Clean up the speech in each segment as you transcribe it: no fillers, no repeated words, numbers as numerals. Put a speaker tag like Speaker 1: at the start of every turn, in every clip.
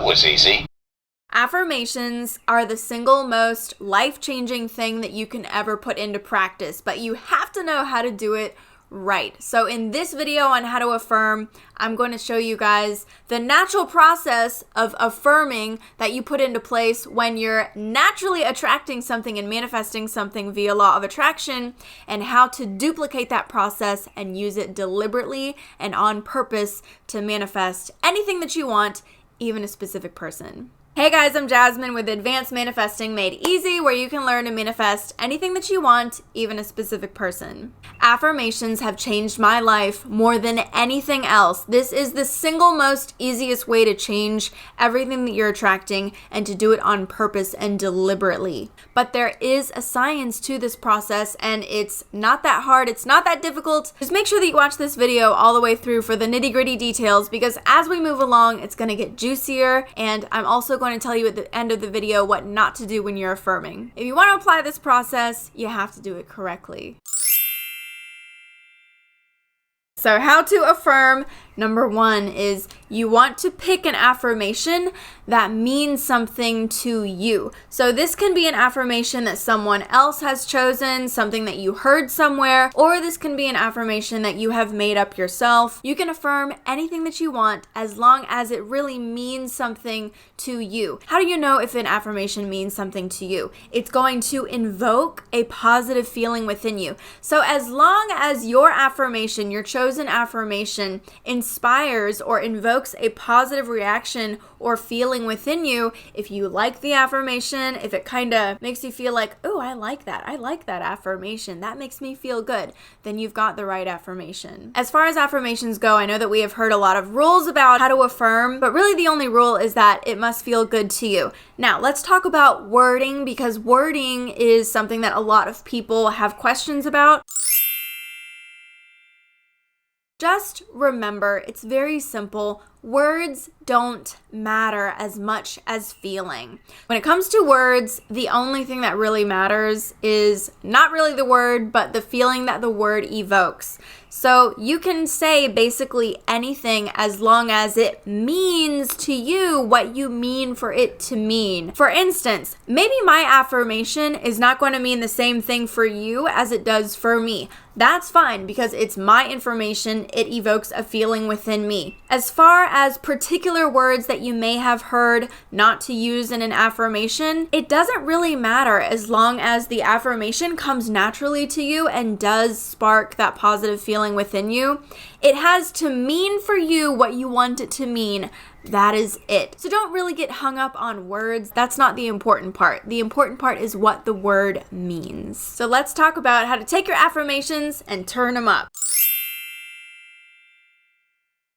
Speaker 1: was easy.
Speaker 2: Affirmations are the single most life-changing thing that you can ever put into practice, but you have to know how to do it right. So in this video on how to affirm, I'm going to show you guys the natural process of affirming that you put into place when you're naturally attracting something and manifesting something via law of attraction, and how to duplicate that process and use it deliberately and on purpose to manifest anything that you want, even a specific person. Hey guys, I'm Jasmine with Advanced Manifesting Made Easy, where you can learn to manifest anything that you want, even a specific person. Affirmations have changed my life more than anything else. This is the single most easiest way to change everything that you're attracting and to do it on purpose and deliberately. But there is a science to this process, and it's not that hard, it's not that difficult. Just make sure that you watch this video all the way through for the nitty-gritty details, because as we move along, it's going to get juicier, and I'm also going to tell you at the end of the video what not to do when you're affirming. If you want to apply this process, you have to do it correctly. So how to affirm, number one is you want to pick an affirmation that means something to you. So this can be an affirmation that someone else has chosen, something that you heard somewhere, or this can be an affirmation that you have made up yourself. You can affirm anything that you want as long as it really means something to you. How do you know if an affirmation means something to you? It's going to invoke a positive feeling within you. So as long as your affirmation, your chosen affirmation, inspires or invokes a positive reaction or feeling within you, if you like the affirmation, if it kind of makes you feel like, oh, I like that affirmation, that makes me feel good, then you've got the right affirmation. As far as affirmations go, I know that we have heard a lot of rules about how to affirm, but really the only rule is that it must feel good to you. Now, let's talk about wording, because wording is something that a lot of people have questions about. Just remember, it's very simple. Words don't matter as much as feeling. When it comes to words, the only thing that really matters is not really the word, but the feeling that the word evokes. So you can say basically anything as long as it means to you what you mean for it to mean. For instance, maybe my affirmation is not going to mean the same thing for you as it does for me. That's fine, because it's my information, it evokes a feeling within me. As far as particular words that you may have heard not to use in an affirmation, it doesn't really matter as long as the affirmation comes naturally to you and does spark that positive feeling within you. It has to mean for you what you want it to mean. That is it. So don't really get hung up on words. That's not the important part. The important part is what the word means. So let's talk about how to take your affirmations and turn them up.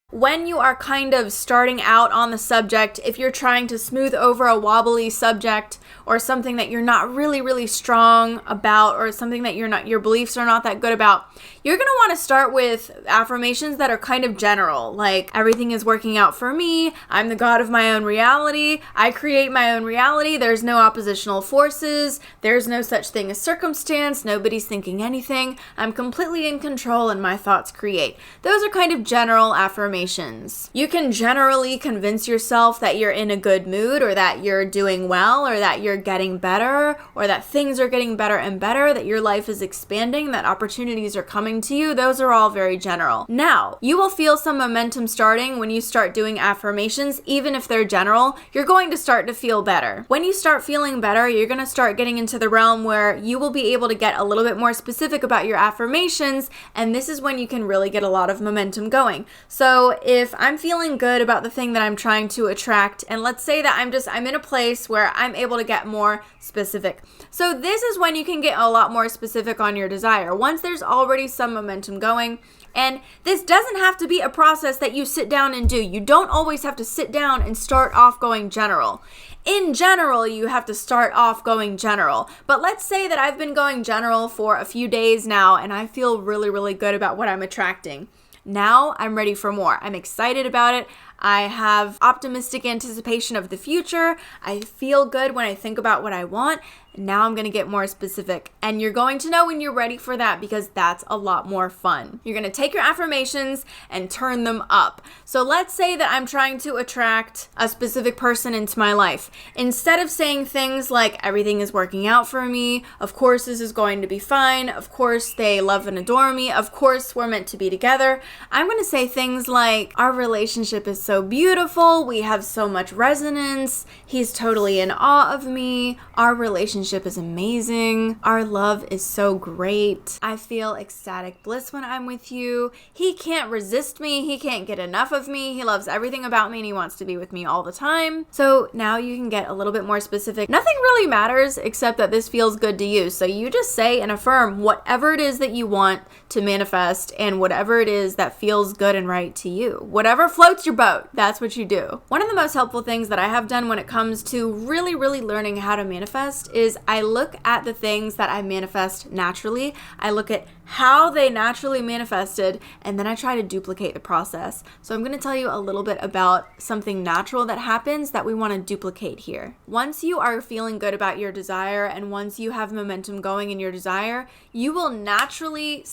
Speaker 2: When you are kind of starting out on the subject, if you're trying to smooth over a wobbly subject or something that you're not really strong about, or something that your beliefs are not that good about, you're going to want to start with affirmations that are kind of general, like everything is working out for me, I'm the god of my own reality, I create my own reality, there's no oppositional forces, there's no such thing as circumstance, nobody's thinking anything, I'm completely in control and my thoughts create. Those are kind of general affirmations. You can generally convince yourself that you're in a good mood, or that you're doing well, or that you're getting better, or that things are getting better and better, that your life is expanding, that opportunities are coming to you. Those are all very general. Now, you will feel some momentum starting when you start doing affirmations. Even if they're general, you're going to start to feel better. When you start feeling better, you're going to start getting into the realm where you will be able to get a little bit more specific about your affirmations, and this is when you can really get a lot of momentum going. So if I'm feeling good about the thing that I'm trying to attract, and let's say that I'm in a place where I'm able to get more specific. So this is when you can get a lot more specific on your desire. Once there's already some momentum going, and this doesn't have to be a process that you sit down and do. You don't always have to sit down and start off going general. In general, you have to start off going general. But let's say that I've been going general for a few days now, and I feel really good about what I'm attracting. Now I'm ready for more. I'm excited about it. I have optimistic anticipation of the future. I feel good when I think about what I want. Now I'm going to get more specific, and you're going to know when you're ready for that because that's a lot more fun. You're going to take your affirmations and turn them up. So let's say that I'm trying to attract a specific person into my life. Instead of saying things like, everything is working out for me, of course this is going to be fine, of course they love and adore me, of course we're meant to be together, I'm going to say things like, our relationship is so beautiful, we have so much resonance, he's totally in awe of me, our relationship is amazing. Our love is so great. I feel ecstatic bliss when I'm with you. He can't resist me. He can't get enough of me. He loves everything about me and he wants to be with me all the time. So now you can get a little bit more specific. Nothing really matters except that this feels good to you. So you just say and affirm whatever it is that you want to manifest and whatever it is that feels good and right to you. Whatever floats your boat, that's what you do. One of the most helpful things that I have done when it comes to really learning how to manifest is I look at the things that I manifest naturally. I look at how they naturally manifested, and then I try to duplicate the process. So I'm going to tell you a little bit about something natural that happens that we want to duplicate here. Once you are feeling good about your desire, and once you have momentum going in your desire, you will naturally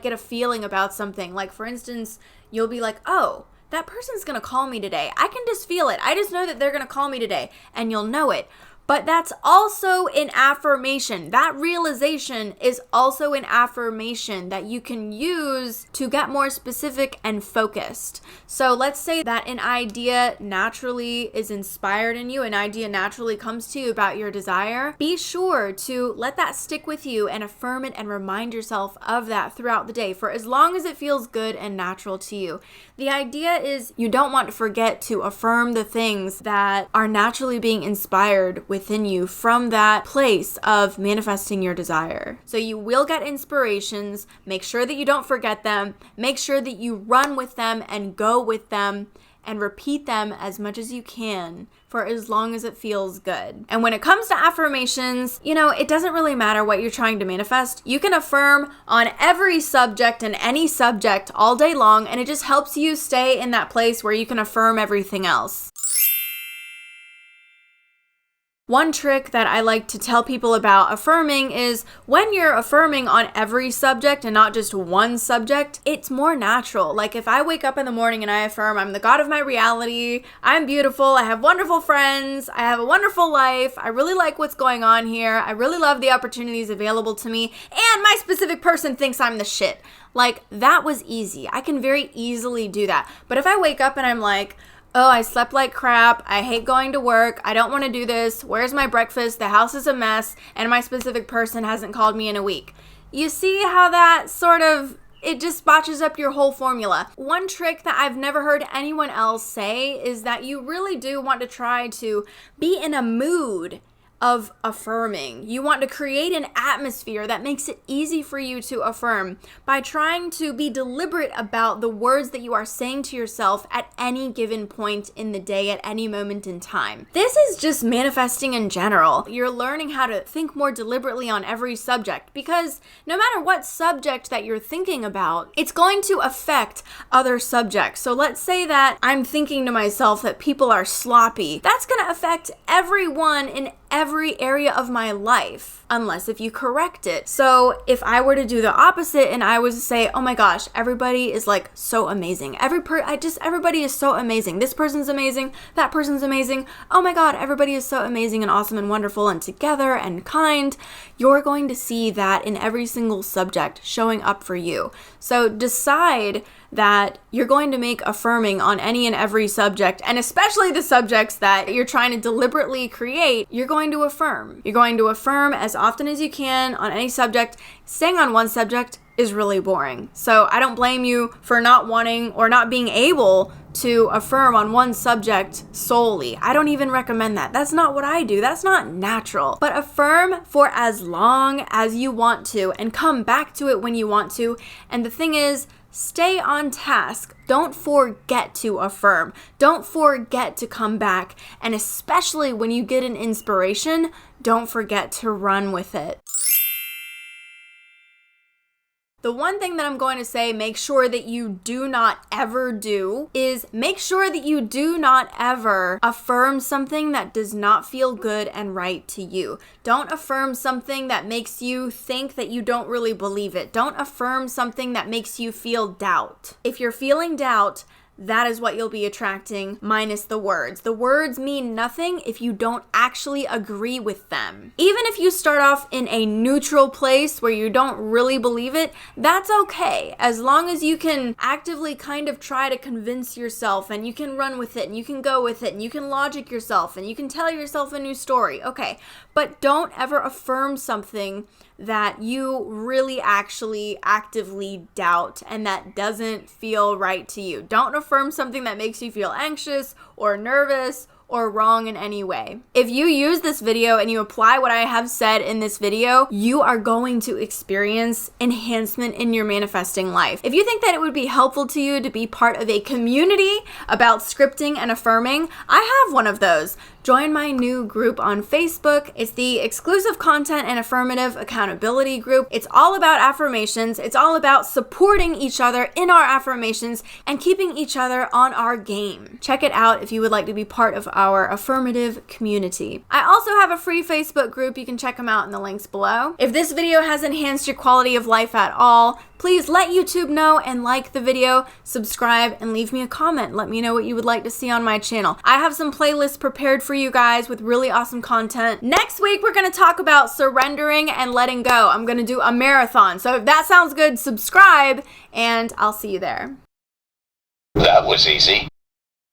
Speaker 2: get a feeling about something. Like for instance, you'll be like, oh, that person's going to call me today. I can just feel it. I just know that they're going to call me today, and you'll know it. But that's also an affirmation. That realization is also an affirmation that you can use to get more specific and focused. So let's say that an idea naturally is inspired in you, an idea naturally comes to you about your desire. Be sure to let that stick with you and affirm it and remind yourself of that throughout the day for as long as it feels good and natural to you. The idea is you don't want to forget to affirm the things that are naturally being inspired within you from that place of manifesting your desire. So you will get inspirations. Make sure that you don't forget them. Make sure that you run with them and go with them and repeat them as much as you can for as long as it feels good. And when it comes to affirmations, it doesn't really matter what you're trying to manifest. You can affirm on every subject and any subject all day long, and it just helps you stay in that place where you can affirm everything else. One trick that I like to tell people about affirming is when you're affirming on every subject and not just one subject, it's more natural. Like if I wake up in the morning and I affirm, I'm the god of my reality, I'm beautiful, I have wonderful friends, I have a wonderful life, I really like what's going on here, I really love the opportunities available to me, and my specific person thinks I'm the shit. Like that was easy. I can very easily do that. But if I wake up and I'm like, oh, I slept like crap, I hate going to work, I don't want to do this, where's my breakfast, the house is a mess, and my specific person hasn't called me in a week. You see how that it just botches up your whole formula. One trick that I've never heard anyone else say is that you really do want to try to be in a mood of affirming. You want to create an atmosphere that makes it easy for you to affirm by trying to be deliberate about the words that you are saying to yourself at any given point in the day, at any moment in time. This is just manifesting in general. You're learning how to think more deliberately on every subject because no matter what subject that you're thinking about, it's going to affect other subjects. So let's say that I'm thinking to myself that people are sloppy. That's going to affect everyone in every area of my life, unless if you correct it. So if I were to do the opposite and I was to say, oh my gosh, everybody is like so amazing. Everybody is so amazing. This person's amazing. That person's amazing. Oh my God, everybody is so amazing and awesome and wonderful and together and kind. You're going to see that in every single subject showing up for you. So decide that you're going to make affirming on any and every subject, and especially the subjects that you're trying to deliberately create, you're going to affirm. You're going to affirm as often as you can on any subject. Staying on one subject is really boring. So I don't blame you for not wanting or not being able to affirm on one subject solely. I don't even recommend that. That's not what I do. That's not natural. But affirm for as long as you want to and come back to it when you want to. And the thing is, stay on task. Don't forget to affirm. Don't forget to come back. And especially when you get an inspiration, don't forget to run with it. The one thing that I'm going to say, make sure that you do not ever do is make sure that you do not ever affirm something that does not feel good and right to you. Don't affirm something that makes you think that you don't really believe it. Don't affirm something that makes you feel doubt. If you're feeling doubt, that is what you'll be attracting, minus the words. The words mean nothing if you don't actually agree with them. Even if you start off in a neutral place where you don't really believe it, that's okay. As long as you can actively kind of try to convince yourself, and you can run with it, and you can go with it, and you can logic yourself, and you can tell yourself a new story. Okay, but don't ever affirm something that you really actually actively doubt and that doesn't feel right to you. Don't affirm something that makes you feel anxious or nervous or wrong in any way. If you use this video and you apply what I have said in this video, you are going to experience enhancement in your manifesting life. If you think that it would be helpful to you to be part of a community about scripting and affirming, I have one of those. Join my new group on Facebook. It's the exclusive content and affirmative accountability group. It's all about affirmations. It's all about supporting each other in our affirmations and keeping each other on our game. Check it out if you would like to be part of our affirmative community. I also have a free Facebook group. You can check them out in the links below. If this video has enhanced your quality of life at all, please let YouTube know and like the video, subscribe, and leave me a comment. Let me know what you would like to see on my channel. I have some playlists prepared for you guys with really awesome content. Next week, we're gonna talk about surrendering and letting go. I'm gonna do a marathon. So if that sounds good, subscribe, and I'll see you there.
Speaker 1: That was easy.